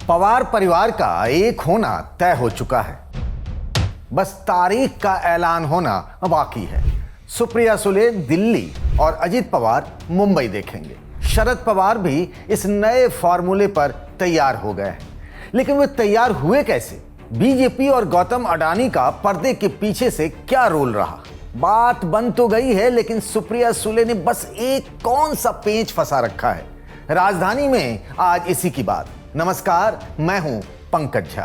पवार परिवार का एक होना तय हो चुका है, बस तारीख का ऐलान होना बाकी है। सुप्रिया सुले दिल्ली और अजित पवार मुंबई देखेंगे। शरद पवार भी इस नए फॉर्मूले पर तैयार हो गए हैं, लेकिन वे तैयार हुए कैसे? बीजेपी और गौतम अडानी का पर्दे के पीछे से क्या रोल रहा? बात बन तो गई है, लेकिन सुप्रिया सुले ने बस एक कौन सा पेंच फंसा रखा है? राजधानी में आज इसी की बात। नमस्कार, मैं हूं पंकज झा।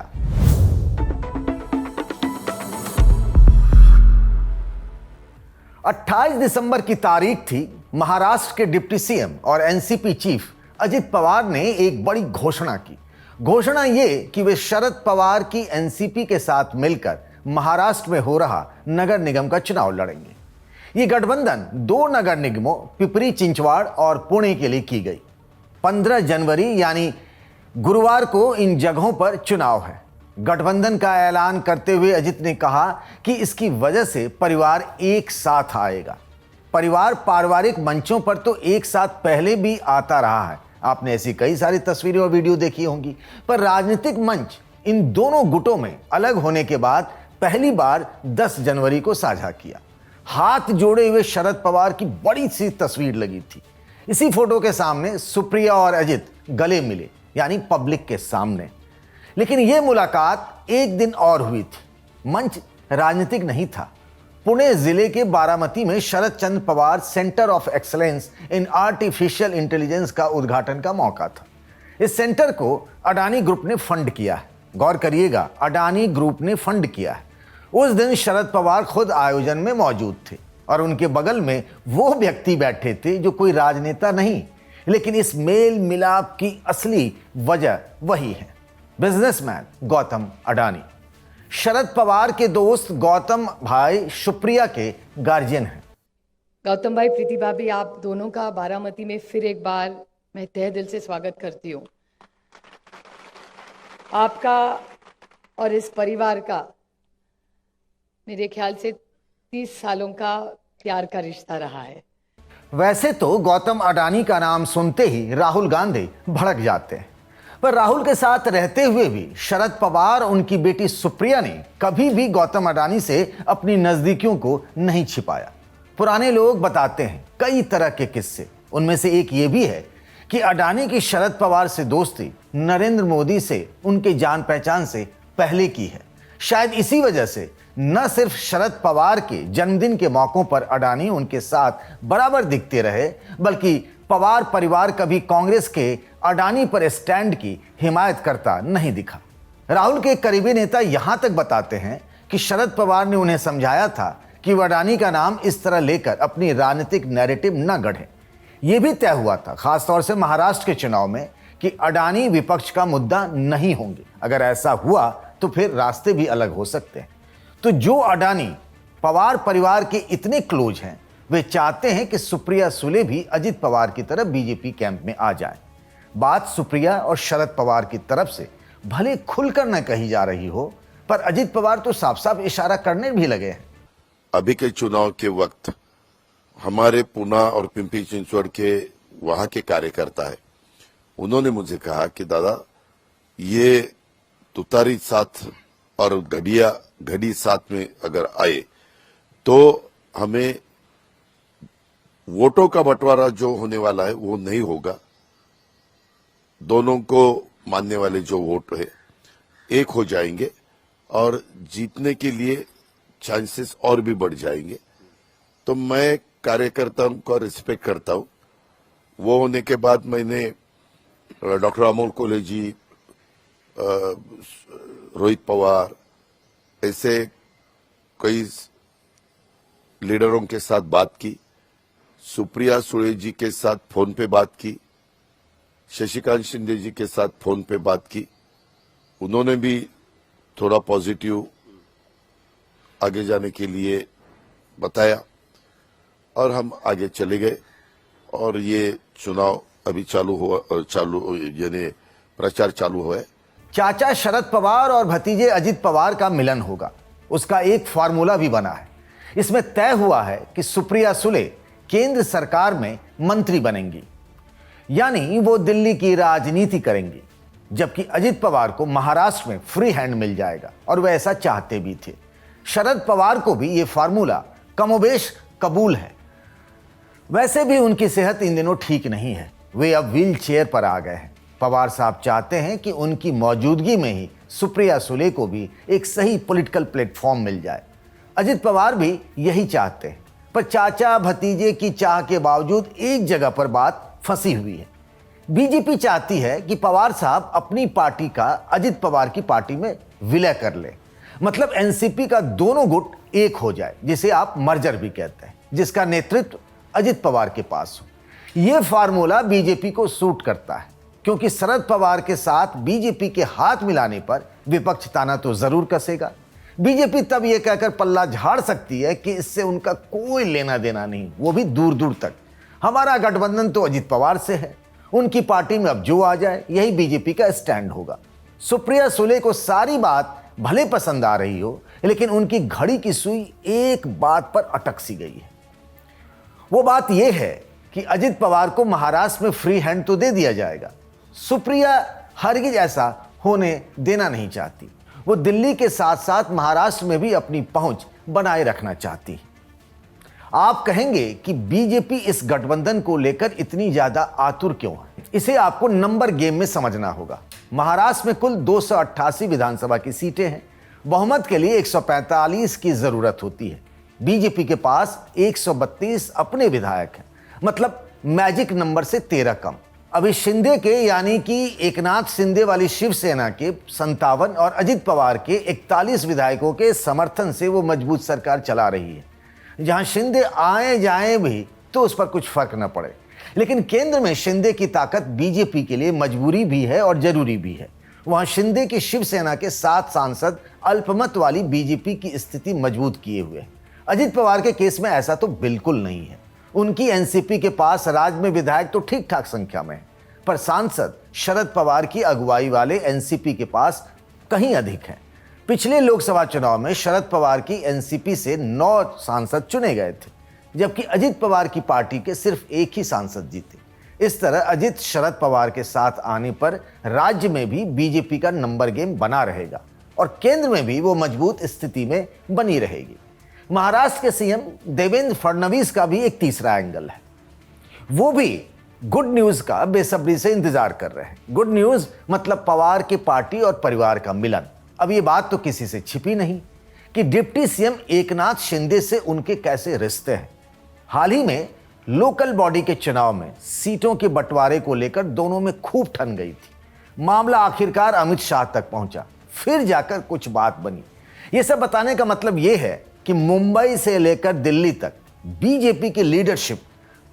अट्ठाईस दिसंबर की तारीख थी। महाराष्ट्र के डिप्टी सीएम और एनसीपी चीफ अजित पवार ने एक बड़ी घोषणा की। घोषणा ये कि वे शरद पवार की एनसीपी के साथ मिलकर महाराष्ट्र में हो रहा नगर निगम का चुनाव लड़ेंगे। ये गठबंधन दो नगर निगमों पिपरी चिंचवाड़ और पुणे के लिए की गई। 15 जनवरी यानी गुरुवार को इन जगहों पर चुनाव है। गठबंधन का ऐलान करते हुए अजित ने कहा कि इसकी वजह से परिवार एक साथ आएगा। परिवार पारिवारिक मंचों पर तो एक साथ पहले भी आता रहा है, आपने ऐसी कई सारी तस्वीरें और वीडियो देखी होंगी, पर राजनीतिक मंच इन दोनों गुटों में अलग होने के बाद पहली बार 10 जनवरी को साझा किया। हाथ जोड़े हुए शरद पवार की बड़ी सी तस्वीर लगी थी। इसी फोटो के सामने सुप्रिया और अजित गले मिले, यानी पब्लिक के सामने। लेकिन यह मुलाकात एक दिन और हुई थी। मंच राजनीतिक नहीं था। पुणे जिले के बारामती में Sharad Chandra Pawar centre of excellence in artificial intelligence का उद्घाटन का मौका था। इस सेंटर को अडानी ग्रुप ने फंड किया है। गौर करिएगा, अडानी ग्रुप ने फंड किया है। उस दिन शरद पवार खुद आयोजन में मौजूद थे और उनके बगल में वो व्यक्ति बैठे थे जो कोई राजनेता नहीं, लेकिन इस मेल मिलाप की असली वजह वही है, बिजनेसमैन गौतम अडानी। शरद पवार के दोस्त गौतम भाई सुप्रिया के गार्जियन हैं। गौतम भाई, प्रीति भाभी, आप दोनों का बारामती में फिर एक बार मैं तहे दिल से स्वागत करती हूँ। आपका और इस परिवार का मेरे ख्याल से 30 सालों का प्यार का रिश्ता रहा है। वैसे तो गौतम अडानी का नाम सुनते ही राहुल गांधी भड़क जाते हैं, पर राहुल के साथ रहते हुए भी शरद पवार और उनकी बेटी सुप्रिया ने कभी भी गौतम अडानी से अपनी नजदीकियों को नहीं छिपाया। पुराने लोग बताते हैं कई तरह के किस्से। उनमें से एक ये भी है कि अडानी की शरद पवार से दोस्ती नरेंद्र मोदी से उनके जान पहचान से पहले की है। शायद इसी वजह से न सिर्फ शरद पवार के जन्मदिन के मौकों पर अडानी उनके साथ बराबर दिखते रहे, बल्कि पवार परिवार कभी कांग्रेस के अडानी पर स्टैंड की हिमायत करता नहीं दिखा। राहुल के करीबी नेता यहां तक बताते हैं कि शरद पवार ने उन्हें समझाया था कि वह अडानी का नाम इस तरह लेकर अपनी राजनीतिक नैरेटिव न गढ़े। यह भी तय हुआ था, खासतौर से महाराष्ट्र के चुनाव में, कि अडानी विपक्ष का मुद्दा नहीं होंगे। अगर ऐसा हुआ तो फिर रास्ते भी अलग हो सकते हैं। तो जो अडानी पवार परिवार के इतने क्लोज हैं, वे चाहते हैं कि सुप्रिया सुले भी अजित पवार की तरफ बीजेपी कैंप में आ जाए। बात सुप्रिया और शरद पवार की तरफ से भले खुलकर न कही जा रही हो, पर अजित पवार तो साफ साफ इशारा करने भी लगे हैं। अभी के चुनाव के वक्त हमारे पुणे और पिंपरी चिंचवड़ के वहां के कार्यकर्ता है, उन्होंने मुझे कहा कि दादा, ये तुतारी साथ और घड़ी साथ में अगर आए तो हमें वोटों का बंटवारा जो होने वाला है वो नहीं होगा। दोनों को मानने वाले जो वोट है एक हो जाएंगे और जीतने के लिए चांसेस और भी बढ़ जाएंगे। तो मैं कार्यकर्ताओं का रिस्पेक्ट करता हूं। वो होने के बाद मैंने डॉक्टर अमोल कोले जी, रोहित पवार, ऐसे कई लीडरों के साथ बात की। सुप्रिया सुले जी के साथ फोन पे बात की। शशिकांत शिंदे जी के साथ फोन पे बात की। उन्होंने भी थोड़ा पॉजिटिव आगे जाने के लिए बताया और हम आगे चले गए। और ये चुनाव अभी यानी प्रचार चालू हुआ है। चाचा शरद पवार और भतीजे अजित पवार का मिलन होगा, उसका एक फार्मूला भी बना है। इसमें तय हुआ है कि सुप्रिया सुले केंद्र सरकार में मंत्री बनेंगी, यानी वो दिल्ली की राजनीति करेंगी। जबकि अजित पवार को महाराष्ट्र में फ्री हैंड मिल जाएगा, और वे ऐसा चाहते भी थे। शरद पवार को भी ये फार्मूला कमोबेश कबूल है। वैसे भी उनकी सेहत इन दिनों ठीक नहीं है, वे अब व्हील चेयर पर आ गए हैं। पवार साहब चाहते हैं कि उनकी मौजूदगी में ही सुप्रिया सुले को भी एक सही पॉलिटिकल प्लेटफॉर्म मिल जाए। अजित पवार भी यही चाहते हैं, पर चाचा भतीजे की चाह के बावजूद एक जगह पर बात फंसी हुई है। बीजेपी चाहती है कि पवार साहब अपनी पार्टी का अजित पवार की पार्टी में विलय कर ले, मतलब एनसीपी का दोनों गुट एक हो जाए, जिसे आप मर्जर भी कहते हैं, जिसका नेतृत्व अजित पवार के पास हो। यह फार्मूला बीजेपी को सूट करता है, क्योंकि शरद पवार के साथ बीजेपी के हाथ मिलाने पर विपक्ष ताना तो जरूर कसेगा। बीजेपी तब यह कहकर पल्ला झाड़ सकती है कि इससे उनका कोई लेना देना नहीं, वो भी दूर दूर तक। हमारा गठबंधन तो अजित पवार से है, उनकी पार्टी में अब जो आ जाए यही बीजेपी का स्टैंड होगा। सुप्रिया सुले को सारी बात भले पसंद आ रही हो, लेकिन उनकी घड़ी की सुई एक बात पर अटक सी गई है। वो बात यह है कि अजित पवार को महाराष्ट्र में फ्री हैंड तो दे दिया जाएगा, सुप्रिया हरगिज ऐसा होने देना नहीं चाहती। वो दिल्ली के साथ साथ महाराष्ट्र में भी अपनी पहुंच बनाए रखना चाहती है। आप कहेंगे कि बीजेपी इस गठबंधन को लेकर इतनी ज्यादा आतुर क्यों है? इसे आपको नंबर गेम में समझना होगा। महाराष्ट्र में कुल 288 विधानसभा की सीटें हैं। बहुमत के लिए 145 की जरूरत होती है। बीजेपी के पास 132 अपने विधायक हैं, मतलब मैजिक नंबर से 13 कम। अभी शिंदे के यानी कि एकनाथ शिंदे वाली शिवसेना के 57 और अजित पवार के 41 विधायकों के समर्थन से वो मजबूत सरकार चला रही है, जहां शिंदे आए जाए भी तो उस पर कुछ फर्क न पड़े। लेकिन केंद्र में शिंदे की ताकत बीजेपी के लिए मजबूरी भी है और जरूरी भी है। वहां शिंदे की शिवसेना के 7 सांसद अल्पमत वाली बीजेपी की स्थिति मजबूत किए हुए हैं। अजित पवार के केस में ऐसा तो बिल्कुल नहीं है। उनकी एनसीपी के पास राज्य में विधायक तो ठीक ठाक संख्या में है, पर सांसद शरद पवार की अगुवाई वाले एनसीपी के पास कहीं अधिक हैं। पिछले लोकसभा चुनाव में शरद पवार की एनसीपी से 9 सांसद चुने गए थे, जबकि अजित पवार की पार्टी के सिर्फ एक ही सांसद जीते। इस तरह अजित शरद पवार के साथ आने पर राज्य में भी बीजेपी का नंबर गेम बना रहेगा और केंद्र में भी वो मजबूत स्थिति में बनी रहेगी। महाराष्ट्र के सीएम देवेंद्र फडणवीस का भी एक तीसरा एंगल है। वो भी गुड न्यूज का बेसब्री से इंतजार कर रहे हैं। गुड न्यूज मतलब पवार की पार्टी और परिवार का मिलन। अब ये बात तो किसी से छिपी नहीं कि डिप्टी सीएम एकनाथ शिंदे से उनके कैसे रिश्ते हैं। हाल ही में लोकल बॉडी के चुनाव में सीटों के बंटवारे को लेकर दोनों में खूब ठन गई थी। मामला आखिरकार अमित शाह तक पहुंचा, फिर जाकर कुछ बात बनी। ये सब बताने का मतलब ये है कि मुंबई से लेकर दिल्ली तक बीजेपी की लीडरशिप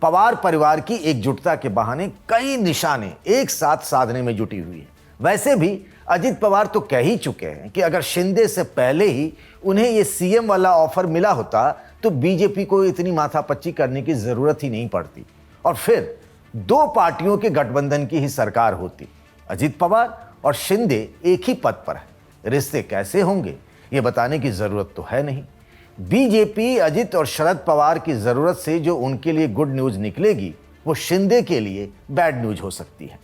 पवार परिवार की एकजुटता के बहाने कई निशाने एक साथ साधने में जुटी हुई है। वैसे भी अजित पवार तो कह ही चुके हैं कि अगर शिंदे से पहले ही उन्हें ये सीएम वाला ऑफर मिला होता तो बीजेपी को इतनी माथापच्ची करने की जरूरत ही नहीं पड़ती और फिर 2 पार्टियों के गठबंधन की ही सरकार होती। अजित पवार और शिंदे एक ही पद पर है। रिश्ते कैसे होंगे ये बताने की जरूरत तो है नहीं। बीजेपी अजित और शरद पवार की जरूरत से जो उनके लिए गुड न्यूज निकलेगी वो शिंदे के लिए बैड न्यूज हो सकती है।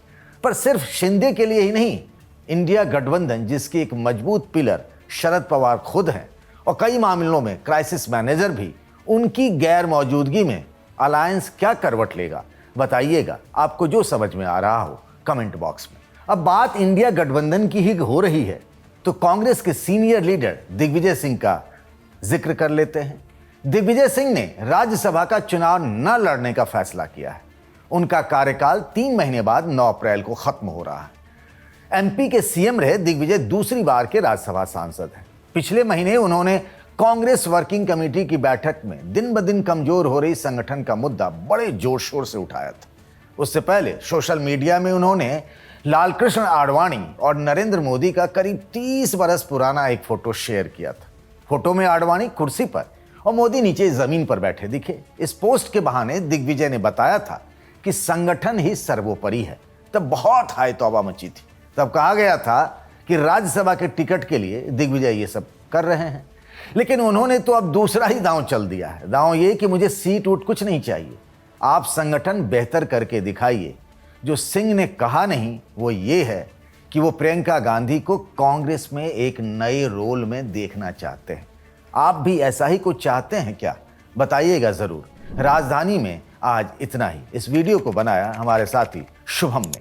पर सिर्फ शिंदे के लिए ही नहीं, इंडिया गठबंधन जिसकी एक मजबूत पिलर शरद पवार खुद हैं और कई मामलों में क्राइसिस मैनेजर भी, उनकी गैर मौजूदगी में अलायंस क्या करवट लेगा बताइएगा। आपको जो समझ में आ रहा हो कमेंट बॉक्स में। अब बात इंडिया गठबंधन की ही हो रही है तो कांग्रेस के सीनियर लीडर दिग्विजय सिंह का जिक्र कर लेते हैं। दिग्विजय सिंह ने राज्यसभा का चुनाव न लड़ने का फैसला किया है। उनका कार्यकाल 3 महीने बाद 9 अप्रैल को खत्म हो रहा है। एमपी के सीएम रहे दिग्विजय दूसरी बार के राज्यसभा सांसद हैं। पिछले महीने उन्होंने कांग्रेस वर्किंग कमेटी की बैठक में दिन ब दिन कमजोर हो रही संगठन का मुद्दा बड़े जोर शोर से उठाया था। उससे पहले सोशल मीडिया में उन्होंने लालकृष्ण आडवाणी और नरेंद्र मोदी का करीब 30 बरस पुराना एक फोटो शेयर किया था। फोटो में आडवाणी कुर्सी पर और मोदी नीचे जमीन पर बैठे दिखे। इस पोस्ट के बहाने दिग्विजय ने बताया था कि संगठन ही सर्वोपरि है। तब बहुत हाय तौबा मची थी। तब कहा गया था कि राज्यसभा के टिकट के लिए दिग्विजय ये सब कर रहे हैं। लेकिन उन्होंने तो अब दूसरा ही दांव चल दिया है। दांव ये कि मुझे सीट उठ कुछ नहीं चाहिए, आप संगठन बेहतर करके दिखाइए। जो सिंह ने कहा नहीं वो ये है कि वो प्रियंका गांधी को कांग्रेस में एक नए रोल में देखना चाहते हैं। आप भी ऐसा ही कुछ चाहते हैं क्या? बताइएगा जरूर। राजधानी में आज इतना ही। इस वीडियो को बनाया हमारे साथी शुभम ने।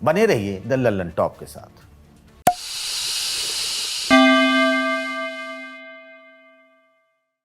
बने रहिए द लल्लन टॉप के साथ।